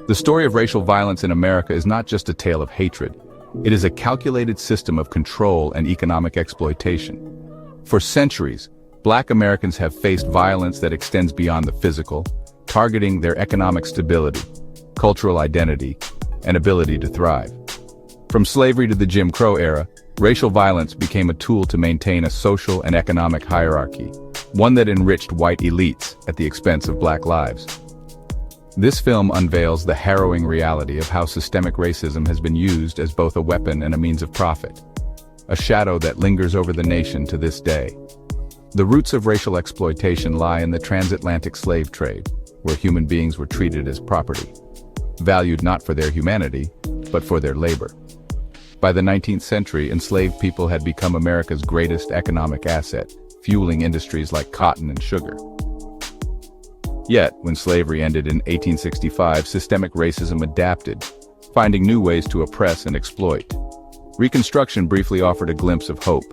The story of racial violence in America is not just a tale of hatred. It is a calculated system of control and economic exploitation. For centuries, Black Americans have faced violence that extends beyond the physical, targeting their economic stability, cultural identity, and ability to thrive. From slavery to the Jim Crow era, racial violence became a tool to maintain a social and economic hierarchy, one that enriched white elites at the expense of Black lives. This film unveils the harrowing reality of how systemic racism has been used as both a weapon and a means of profit, a shadow that lingers over the nation to this day. The roots of racial exploitation lie in the transatlantic slave trade, where human beings were treated as property, valued not for their humanity, but for their labor. By the 19th century, enslaved people had become America's greatest economic asset, fueling industries like cotton and sugar. Yet, when slavery ended in 1865, systemic racism adapted, finding new ways to oppress and exploit. Reconstruction briefly offered a glimpse of hope.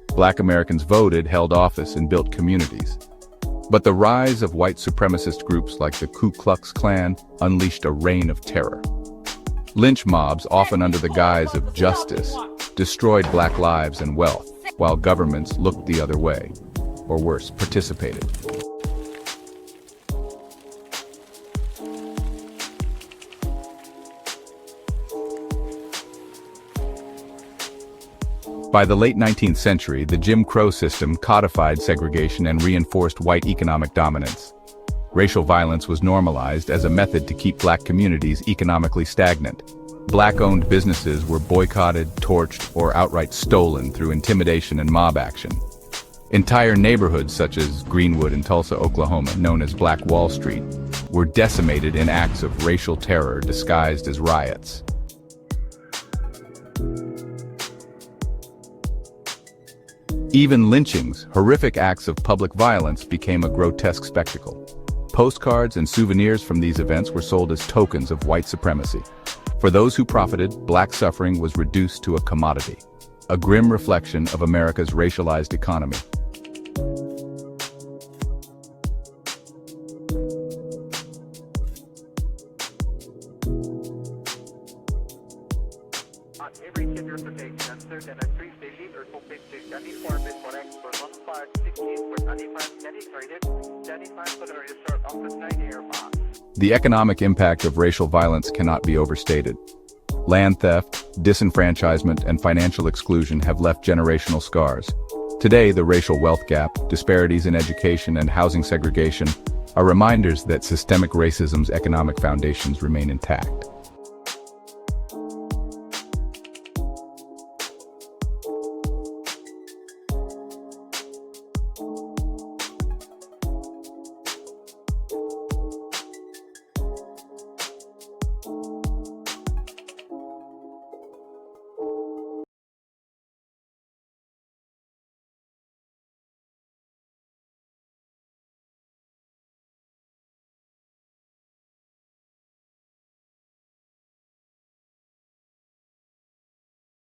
Black Americans voted, held office, and built communities. But the rise of white supremacist groups like the Ku Klux Klan unleashed a reign of terror. Lynch mobs, often under the guise of justice, destroyed Black lives and wealth, while governments looked the other way, or worse, participated. By the late 19th century, the Jim Crow system codified segregation and reinforced white economic dominance. Racial violence was normalized as a method to keep Black communities economically stagnant. Black-owned businesses were boycotted, torched, or outright stolen through intimidation and mob action. Entire neighborhoods such as Greenwood in Tulsa, Oklahoma, known as Black Wall Street, were decimated in acts of racial terror disguised as riots. Even lynchings, horrific acts of public violence, became a grotesque spectacle. Postcards and souvenirs from these events were sold as tokens of white supremacy. For those who profited, Black suffering was reduced to a commodity, a grim reflection of America's racialized economy. Every kid representation answered and a 3 station or complete 24 bit correct for 1 part 16 for 25 dedicated 75 for the resort of the 9 air box. The economic impact of racial violence cannot be overstated. Land theft, disenfranchisement, and financial exclusion have left generational scars. Today, the racial wealth gap, disparities in education, and housing segregation are reminders that systemic racism's economic foundations remain intact.